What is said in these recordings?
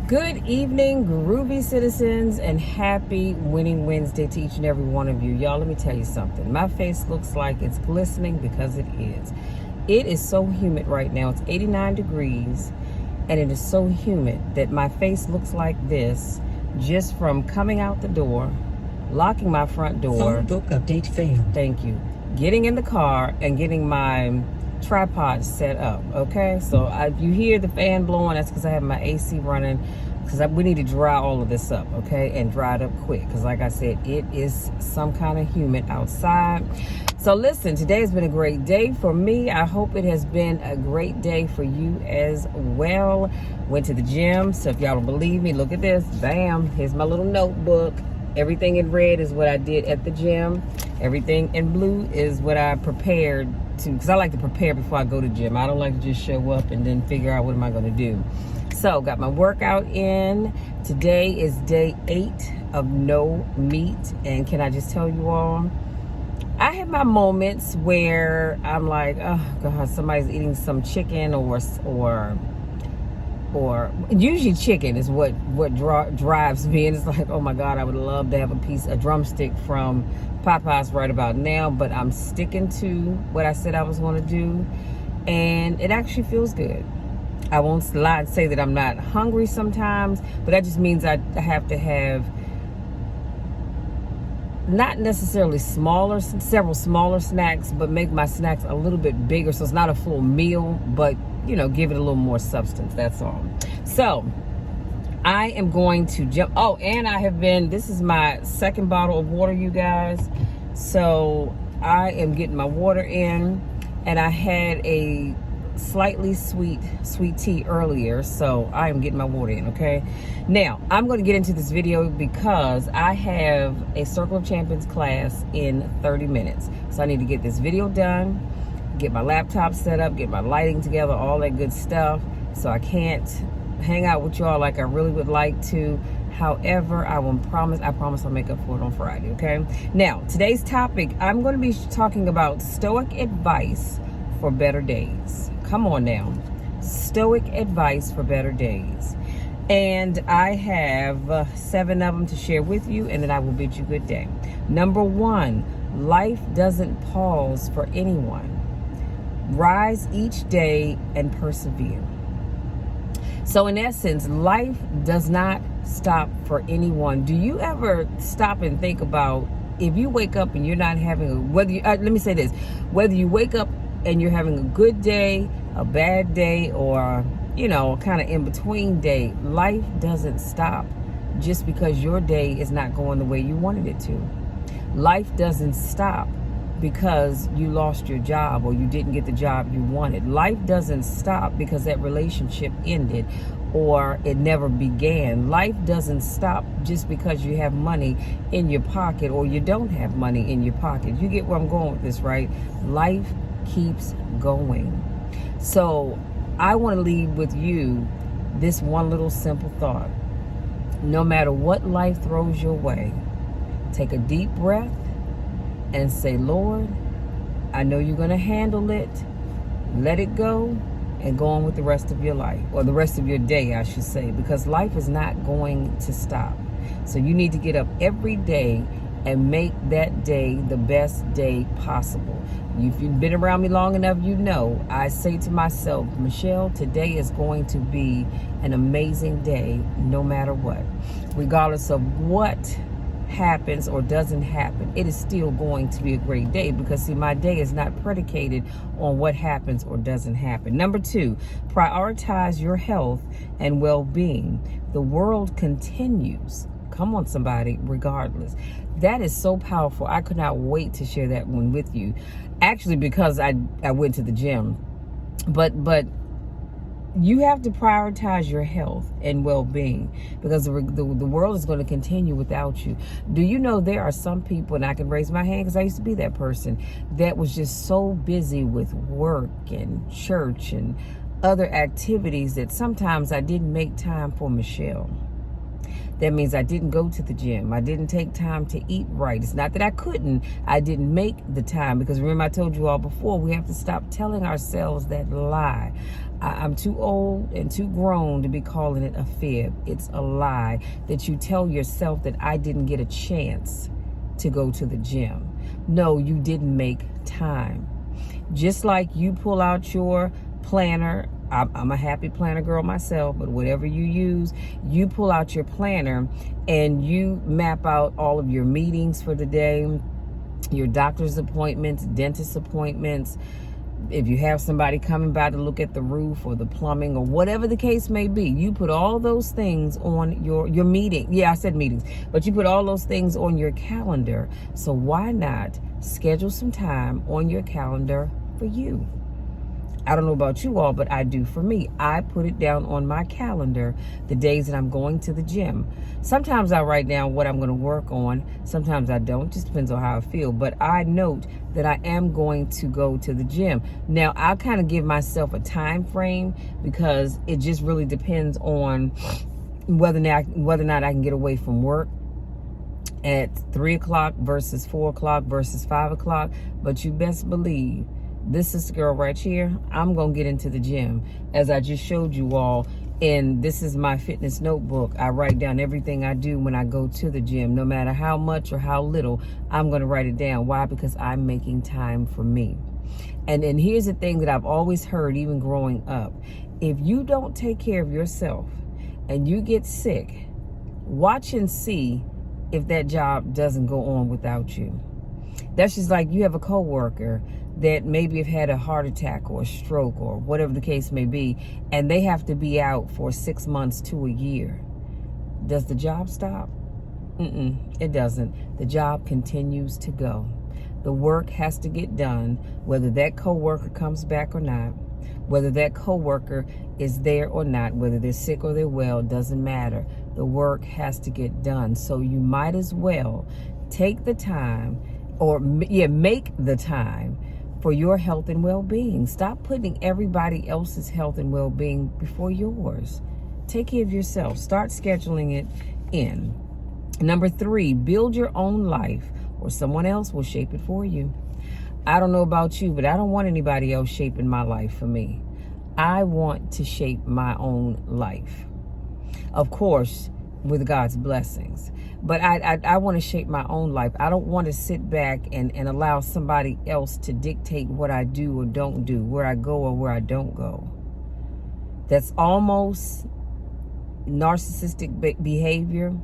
Good evening, groovy citizens, and happy Winning Wednesday to each and every one of you. Y'all, let me tell you something. My face looks like it's glistening because it is. It is so humid right now. It's 89 degrees, and it is so humid that my face looks like this just from coming out the door, locking my front door. Phone book update failed. Thank you. Getting in the car and getting my tripod set up. Okay, so you hear the fan blowing. That's because I have my AC running, because we need to dry all of this up, okay, and dry it up quick, because like I said, it is some kind of humid outside. So listen, today has been a great day for me. I hope it has been a great day for you as well. Went to the gym, so if y'all don't believe me, look at this. Bam, here's my little notebook. Everything in red is what I did at the gym. Everything in blue is what I prepared to, because I like to prepare before I go to the gym. I don't like to just show up and then figure out what am I going to do. So got my workout in. Today is day 8 of no meat. And can I just tell you all, I have my moments where I'm like, oh God, somebody's eating some chicken or usually chicken is what drives me, and it's like, oh my God, I would love to have a drumstick from Popeyes right about now, but I'm sticking to what I said I was going to do, and it actually feels good. I won't lie and say that I'm not hungry sometimes, but that just means I have to have not necessarily several smaller snacks, but make my snacks a little bit bigger, so it's not a full meal, but you know, give it a little more substance, that's all. So I am going to jump. Oh, and I have been, this is my second bottle of water, you guys. So I am getting my water in, and I had a slightly sweet tea earlier, so I am getting my water in. Okay, now I'm going to get into this video because I have a Circle of Champions class in 30 minutes, so I need to get this video done, get my laptop set up, get my lighting together, all that good stuff. So I can't hang out with y'all like I really would like to. However, I promise I'll make up for it on Friday. Okay, now today's topic, I'm going to be talking about Stoic advice for better days. Come on now, Stoic advice for better days. And I have 7 of them to share with you, and then I will bid you good day. Number 1, life doesn't pause for anyone. Rise each day and persevere. So in essence, life does not stop for anyone. Do you ever stop and think about, if you wake up and you're not having let me say this, whether you wake up and you're having a good day, a bad day, or, you know, kind of in between day, life doesn't stop just because your day is not going the way you wanted it to. Life doesn't stop because you lost your job or you didn't get the job you wanted. Life doesn't stop because that relationship ended or it never began. Life doesn't stop just because you have money in your pocket or you don't have money in your pocket. You get where I'm going with this, right? Life keeps going. So I want to leave with you this one little simple thought. No matter what life throws your way, take a deep breath and say, Lord, I know you're going to handle it. Let it go and go on with the rest of your life, or the rest of your day, I should say, because life is not going to stop. So you need to get up every day and make that day the best day possible. If you've been around me long enough, you know I say to myself, Michelle, today is going to be an amazing day no matter what. Regardless of what happens or doesn't happen, it is still going to be a great day, because see, my day is not predicated on what happens or doesn't happen. Number 2, prioritize your health and well-being. The world continues. Come on, somebody, regardless. That is so powerful. I could not wait to share that one with you. Actually, because I went to the gym. But you have to prioritize your health and well-being, because the world is going to continue without you. Do you know there are some people, and I can raise my hand because I used to be that person, that was just so busy with work and church and other activities that sometimes I didn't make time for Michelle. That means I didn't go to the gym. I didn't take time to eat right. It's not that I couldn't. I didn't make the time, because remember I told you all before, we have to stop telling ourselves that lie. I'm too old and too grown to be calling it a fib. It's a lie that you tell yourself that I didn't get a chance to go to the gym. No, you didn't make time. Just like you pull out your planner, I'm a happy planner girl myself, but whatever you use, you pull out your planner and you map out all of your meetings for the day, your doctor's appointments, dentist appointments. If you have somebody coming by to look at the roof or the plumbing or whatever the case may be, you put all those things on your meeting. Yeah, I said meetings, but you put all those things on your calendar. So why not schedule some time on your calendar for you? I don't know about you all, but I do for me. I put it down on my calendar the days that I'm going to the gym. Sometimes I write down what I'm going to work on. Sometimes I don't. Just depends on how I feel. But I note that I am going to go to the gym. Now, I kind of give myself a time frame because it just really depends on whether or not I can get away from work at 3 o'clock versus 4 o'clock versus 5 o'clock. But you best believe this is the girl right here. I'm going to get into the gym. As I just showed you all, and this is my fitness notebook. I write down everything I do when I go to the gym. No matter how much or how little, I'm going to write it down. Why? Because I'm making time for me. And here's the thing that I've always heard, even growing up. If you don't take care of yourself and you get sick, watch and see if that job doesn't go on without you. That's just like you have a coworker that maybe have had a heart attack or a stroke or whatever the case may be, and they have to be out for 6 months to a year. Does the job stop? It doesn't. The job continues to go. The work has to get done, whether that coworker comes back or not, whether that coworker is there or not, whether they're sick or they're well, doesn't matter. The work has to get done. So you might as well take the time, or make the time for your health and well-being. Stop putting everybody else's health and well-being before yours. Take care of yourself. Start scheduling it in. Number 3, build your own life, or someone else will shape it for you. I don't know about you, but I don't want anybody else shaping my life for me. I want to shape my own life. Of course, with God's blessings. But I want to shape my own life. I don't want to sit back and allow somebody else to dictate what I do or don't do, where I go or where I don't go. That's almost narcissistic behavior.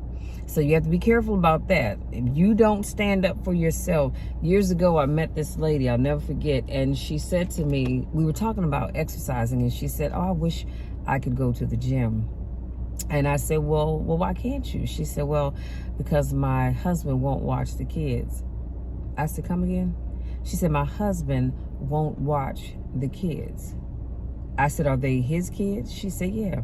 So you have to be careful about that. If you don't stand up for yourself. Years ago, I met this lady, I'll never forget, and she said to me, we were talking about exercising, and she said, I wish I could go to the gym. And I said, well, why can't you? She said, well, because my husband won't watch the kids. I said, come again? She said, my husband won't watch the kids. I said, are they his kids? She said, yeah.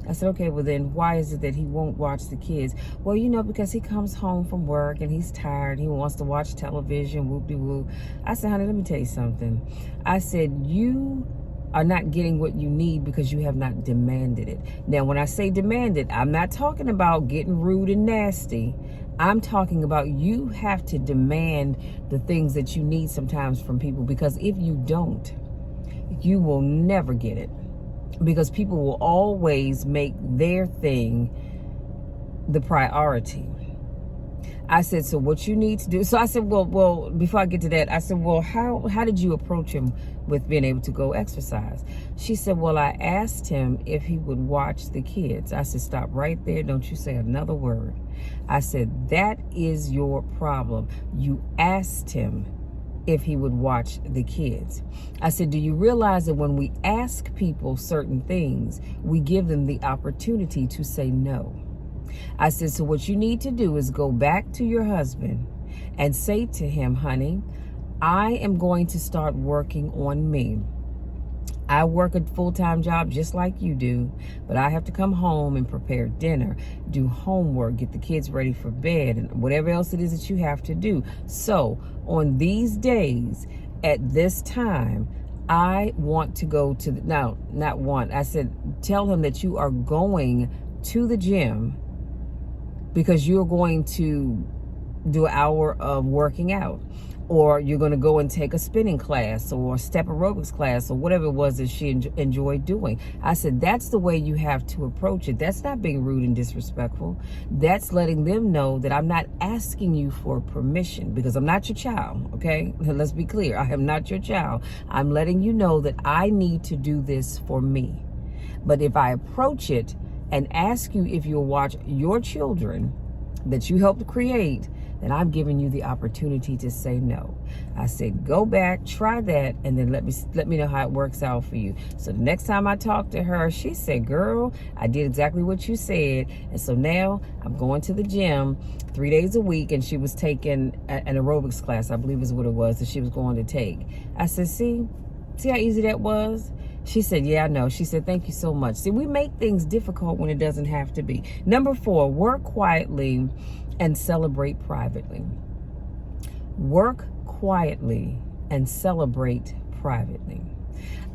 I said, okay, well then why is it that he won't watch the kids? Well, because he comes home from work and he's tired. He wants to watch television, whoop-de-whoop. I said, honey, let me tell you something. I said, you are not getting what you need because you have not demanded it. Now, when I say demanded, I'm not talking about getting rude and nasty. I'm talking about you have to demand the things that you need sometimes from people, because if you don't, you will never get it, because people will always make their thing the priority. I said, so what you need to do. So I said, well, before I get to that, I said, well, how did you approach him with being able to go exercise? She said, well, I asked him if he would watch the kids. I said, stop right there. Don't you say another word. I said, that is your problem. You asked him if he would watch the kids. I said, do you realize that when we ask people certain things, we give them the opportunity to say no? I said, so what you need to do is go back to your husband and say to him, honey, I am going to start working on me. I work a full-time job just like you do, but I have to come home and prepare dinner, do homework, get the kids ready for bed, and whatever else it is that you have to do. So on these days, at this time, I want to go to I said, tell him that you are going to the gym because you're going to do an hour of working out. or you're going to go and take a spinning class or step aerobics class or whatever it was that she enjoyed doing. I said, that's the way you have to approach it. That's not being rude and disrespectful. That's letting them know that I'm not asking you for permission, because I'm not your child, okay? Let's be clear. I am not your child. I'm letting you know that I need to do this for me. But if I approach it and ask you if you'll watch your children that you helped create, then I'm giving you the opportunity to say no. I said, go back, try that, and then let me know how it works out for you. So the next time I talked to her, she said, girl, I did exactly what you said. And so now I'm going to the gym 3 days a week, and she was taking an aerobics class, I believe is what it was, that she was going to take. I said, see how easy that was? She said, yeah, I know. She said, thank you so much. See, we make things difficult when it doesn't have to be. Number 4, work quietly and celebrate privately. Work quietly and celebrate privately.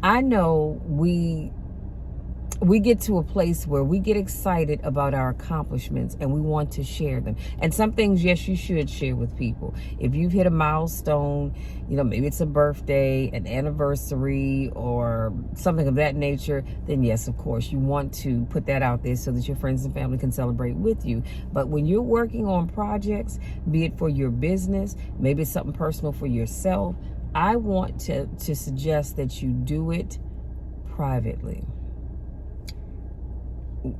I know we get to a place where we get excited about our accomplishments and we want to share them. And some things, yes, you should share with people. If you've hit a milestone, maybe it's a birthday, an anniversary, or something of that nature, then yes, of course, you want to put that out there so that your friends and family can celebrate with you. But when you're working on projects, be it for your business, maybe it's something personal for yourself, I want to suggest that you do it privately.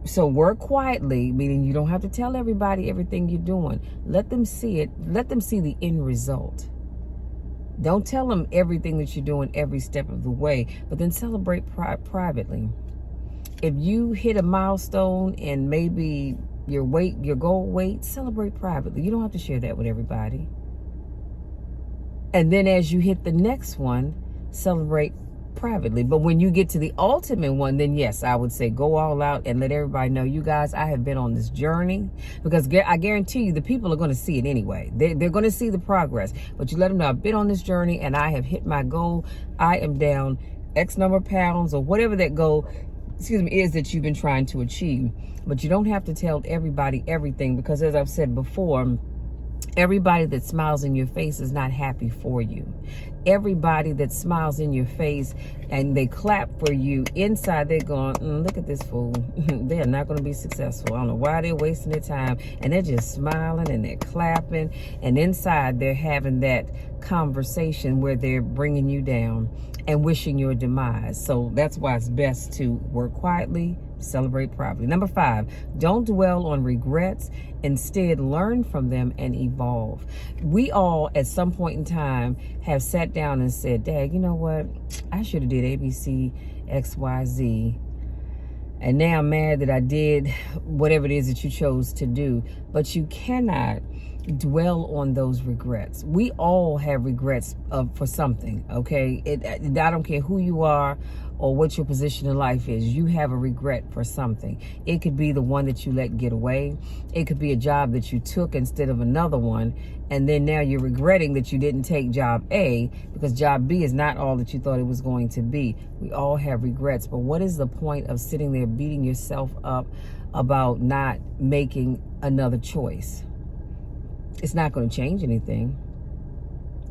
So work quietly, meaning you don't have to tell everybody everything you're doing. Let them see it. Let them see the end result. Don't tell them everything that you're doing every step of the way, but then celebrate privately. If you hit a milestone and maybe your goal weight, celebrate privately. You don't have to share that with everybody. And then as you hit the next one, celebrate privately. But when you get to the ultimate one, then yes, I would say go all out and let everybody know, you guys, I have been on this journey, because I guarantee you the people are going to see it anyway. They're going to see the progress, but you let them know I've been on this journey and I have hit my goal. I am down X number of pounds, or whatever that goal is that you've been trying to achieve. But you don't have to tell everybody everything, because as I've said before, everybody that smiles in your face is not happy for you. Everybody that smiles in your face and they clap for you, inside they're going, look at this fool. They're not going to be successful. I don't know why they're wasting their time. And they're just smiling and they're clapping. And inside they're having that conversation where they're bringing you down and wishing your demise. So that's why it's best to work quietly, celebrate privately. Number 5, don't dwell on regrets. Instead, learn from them and evolve. We all, at some point in time, have sat down and said, Dad, you know what? I should have did ABC, XYZ. And now I'm mad that I did whatever it is that you chose to do. But you cannot dwell on those regrets. We all have regrets for something, okay? I don't care who you are or what your position in life is. You have a regret for something. It could be the one that you let get away. It could be a job that you took instead of another one, and then now you're regretting that you didn't take job A because job B is not all that you thought it was going to be. We all have regrets, but what is the point of sitting there beating yourself up about not making another choice? It's not going to change anything.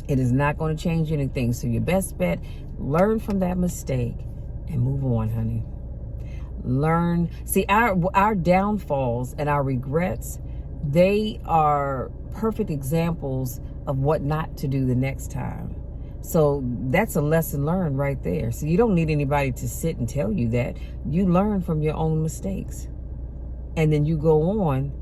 It is not going to change anything. So your best bet, learn from that mistake and move on, honey. Learn. See, our downfalls and our regrets, they are perfect examples of what not to do the next time. So that's a lesson learned right there. So you don't need anybody to sit and tell you that. You learn from your own mistakes. And then you go on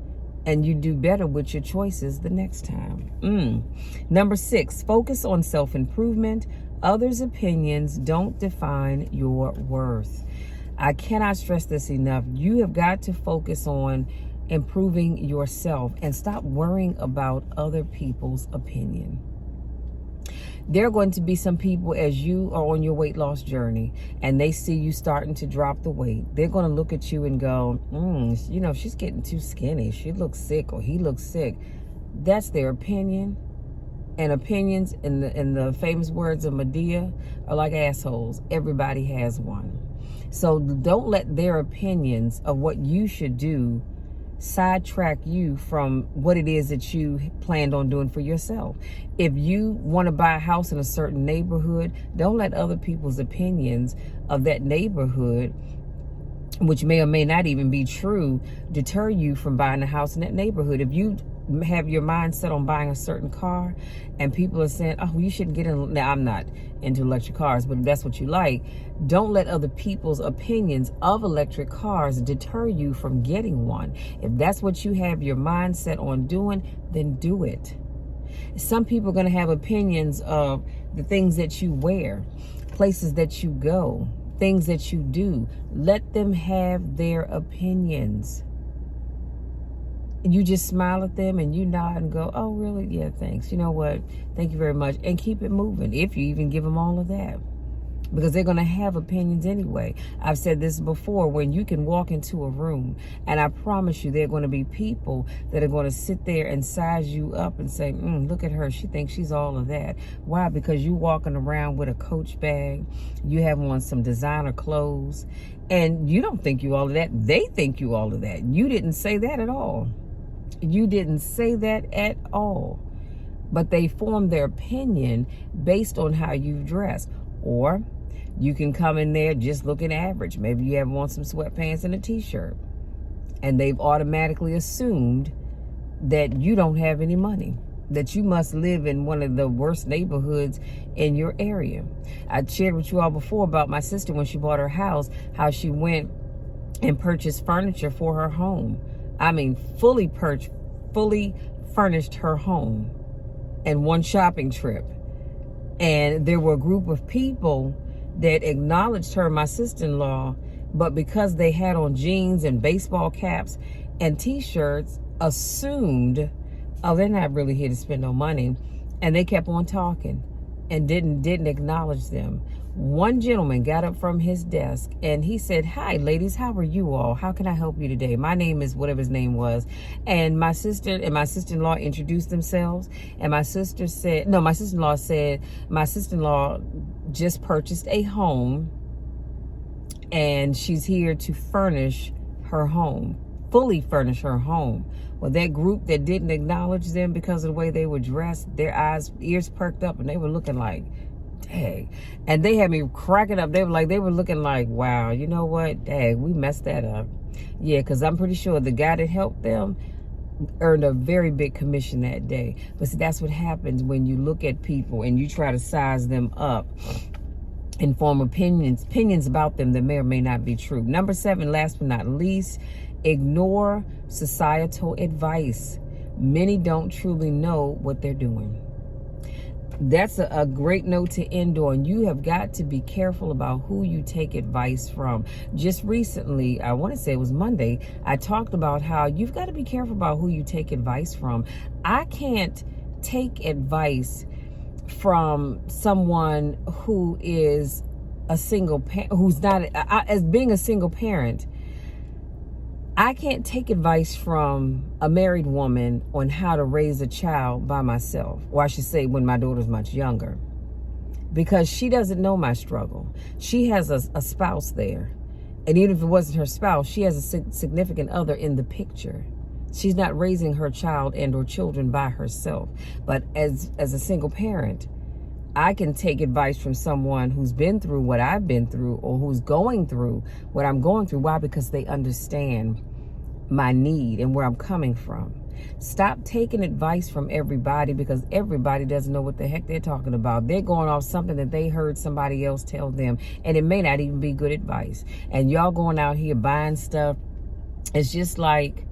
and you do better with your choices the next time. Number 6, focus on self-improvement. Others' opinions don't define your worth. I cannot stress this enough. You have got to focus on improving yourself and stop worrying about other people's opinion. There are going to be some people, as you are on your weight loss journey and they see you starting to drop the weight, they're going to look at you and go, she's getting too skinny. She looks sick, or he looks sick. That's their opinion. And opinions, in the famous words of Medea, are like assholes. Everybody has one. So don't let their opinions of what you should do sidetrack you from what it is that you planned on doing for yourself. If you want to buy a house in a certain neighborhood, don't let other people's opinions of that neighborhood, which may or may not even be true, deter you from buying a house in that neighborhood. If you have your mind set on buying a certain car and people are saying, oh, you shouldn't get in. Now, I'm not into electric cars, but if that's what you like, don't let other people's opinions of electric cars deter you from getting one. If that's what you have your mind set on doing, then do it. Some people are going to have opinions of the things that you wear, places that you go, things that you do. Let them have their opinions. You just smile at them and you nod and go, oh, really? Yeah, thanks. You know what? Thank you very much. And keep it moving, if you even give them all of that. Because they're going to have opinions anyway. I've said this before, when you can walk into a room, and I promise you there are going to be people that are going to sit there and size you up and say, look at her. She thinks she's all of that. Why? Because you walking around with a Coach bag. You have on some designer clothes. And you don't think you all of that. They think you all of that. You didn't say that at all. You didn't say that at all. But they form their opinion based on how you dress. Or you can come in there just looking average. Maybe you have on some sweatpants and a t-shirt. And they've automatically assumed that you don't have any money, that you must live in one of the worst neighborhoods in your area. I shared with you all before about my sister when she bought her house, how she went and purchased furniture for her home. I mean, fully furnished her home in one shopping trip. And there were a group of people that acknowledged her, my sister-in-law, but because they had on jeans and baseball caps and t-shirts, assumed, oh, they're not really here to spend no money. And they kept on talking and didn't acknowledge them. One gentleman got up from his desk and he said, hi, ladies, how are you all? How can I help you today? My name is whatever his name was. And my sister and my sister-in-law introduced themselves. And my sister-in-law said, my sister-in-law just purchased a home and she's here to furnish her home, fully furnish her home. Well, that group that didn't acknowledge them because of the way they were dressed, their ears perked up and they were looking like, dang. And they had me cracking up. They were looking like, wow, you know what? Dang, we messed that up. Yeah, because I'm pretty sure the guy that helped them earned a very big commission that day. But see, that's what happens when you look at people and you try to size them up and form opinions about them that may or may not be true. Number 7, last but not least, ignore societal advice. Many don't truly know what they're doing. That's a great note to end on. You have got to be careful about who you take advice from. Just recently, I want to say it was Monday, I talked about how you've got to be careful about who you take advice from. I can't take advice from someone who is a single parent, who's not, as being a single parent. I can't take advice from a married woman on how to raise a child by myself, or I should say when my daughter's much younger, because she doesn't know my struggle. She has a spouse there, and even if it wasn't her spouse, she has a significant other in the picture. She's not raising her child and or children by herself. But as a single parent, I can take advice from someone who's been through what I've been through or who's going through what I'm going through. Why? Because they understand my need and where I'm coming from. Stop taking advice from everybody, because everybody doesn't know what the heck they're talking about. They're going off something that they heard somebody else tell them, and it may not even be good advice. And y'all going out here buying stuff. It's just like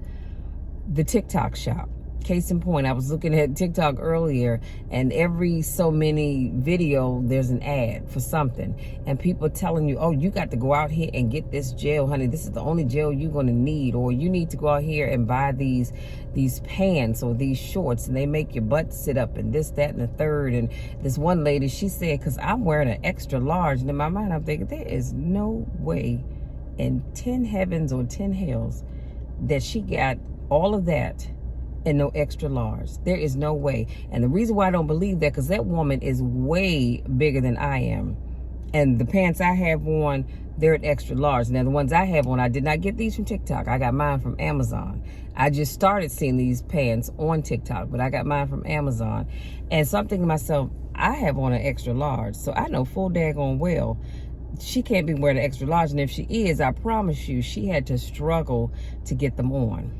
the TikTok shop. Case in point, I was looking at TikTok earlier, and every so many video, there's an ad for something. And people are telling you, oh, you got to go out here and get this gel, honey. This is the only gel you're going to need. Or you need to go out here and buy these pants or these shorts, and they make your butt sit up and this, that, and the third. And this one lady, she said, because I'm wearing an extra large. And in my mind, I'm thinking, there is no way in 10 heavens or 10 hells that she got all of that and no extra large. There is no way. And the reason why I don't believe that, because that woman is way bigger than I am. And the pants I have on, they're at extra large. Now, the ones I have on, I did not get these from TikTok. I got mine from Amazon. I just started seeing these pants on TikTok, but I got mine from Amazon. And so I'm thinking to myself, I have on an extra large. So I know full daggone well she can't be wearing an extra large. And if she is, I promise you, she had to struggle to get them on.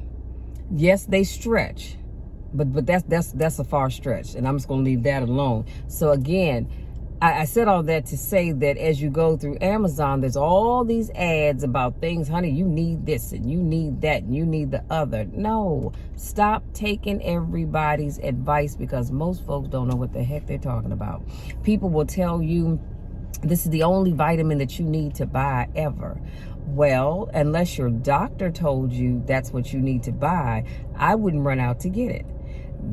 Yes, they stretch, but that's a far stretch. And I'm just going to leave that alone. So again, I said all that to say that as you go through Amazon, there's all these ads about things, honey, you need this and you need that and you need the other. No, stop taking everybody's advice, because most folks don't know what the heck they're talking about. People will tell you this is the only vitamin that you need to buy ever. Well, unless your doctor told you that's what you need to buy, I wouldn't run out to get it.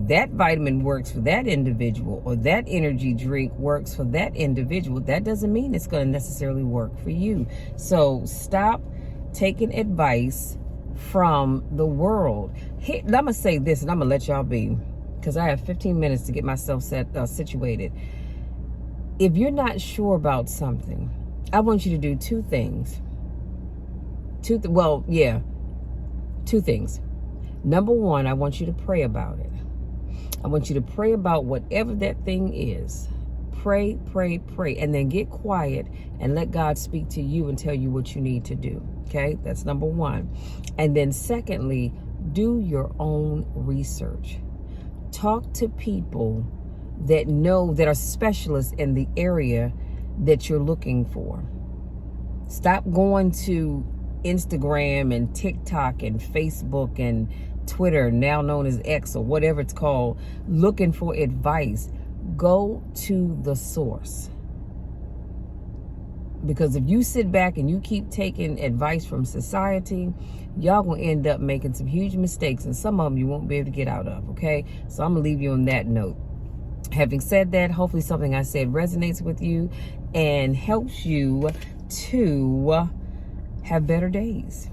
That vitamin works for that individual, or that energy drink works for that individual. That doesn't mean it's going to necessarily work for you. So stop taking advice from the world. Here, I'm going to say this, and I'm going to let y'all be, because I have 15 minutes to get myself situated. If you're not sure about something, I want you to do two things. Two things. Number one, I want you to pray about it. I want you to pray about whatever that thing is. Pray, pray, pray, and then get quiet and let God speak to you and tell you what you need to do. Okay, that's number one. And then secondly, do your own research. Talk to people that know, that are specialists in the area that you're looking for. Stop going to Instagram and TikTok and Facebook and Twitter, now known as X or whatever it's called, looking for advice. Go to the source. Because if you sit back and you keep taking advice from society, y'all gonna end up making some huge mistakes, and some of them you won't be able to get out of, okay? So I'm gonna leave you on that note. Having said that, hopefully something I said resonates with you and helps you to have better days.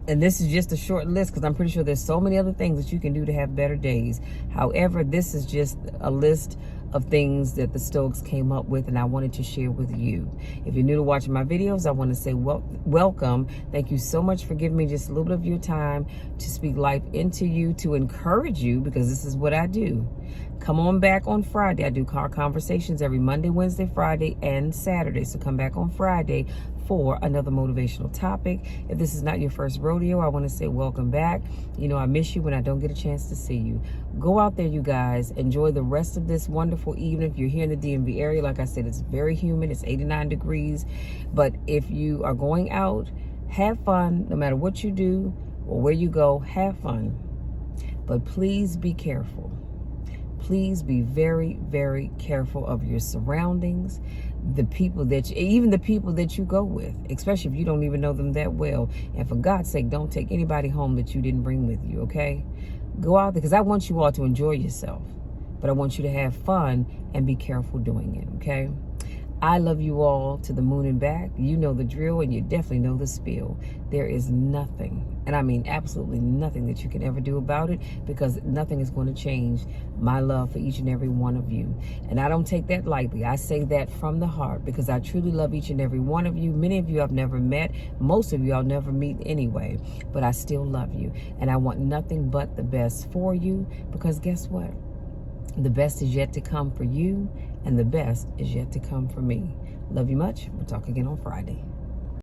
And this is just a short list, because I'm pretty sure there's so many other things that you can do to have better days. However, this is just a list of things that the Stoics came up with, and I wanted to share with you. If you're new to watching my videos, I want to say welcome. Thank you so much for giving me just a little bit of your time to speak life into you, to encourage you, because this is what I do. Come on back on Friday. I do car conversations every Monday, Wednesday, Friday, and Saturday. So come back on Friday for another motivational topic. If this is not your first rodeo, I want to say welcome back. You know, I miss you when I don't get a chance to see you. Go out there, you guys. Enjoy the rest of this wonderful evening. If you're here in the DMV area, like I said, it's very humid. It's 89 degrees. But if you are going out, have fun. No matter what you do or where you go, have fun. But please be careful. Please be very, very careful of your surroundings, the people that even the people that you go with, especially if you don't even know them that well. And for God's sake, don't take anybody home that you didn't bring with you, okay? Go out there, because I want you all to enjoy yourself, but I want you to have fun and be careful doing it, okay? I love you all to the moon and back. You know the drill, and you definitely know the spiel. There is nothing, and I mean absolutely nothing, that you can ever do about it, because nothing is going to change my love for each and every one of you. And I don't take that lightly. I say that from the heart, because I truly love each and every one of you. Many of you I've never met. Most of you I'll never meet anyway. But I still love you. And I want nothing but the best for you, because guess what? The best is yet to come for you, and the best is yet to come for me. Love you much. We'll talk again on Friday.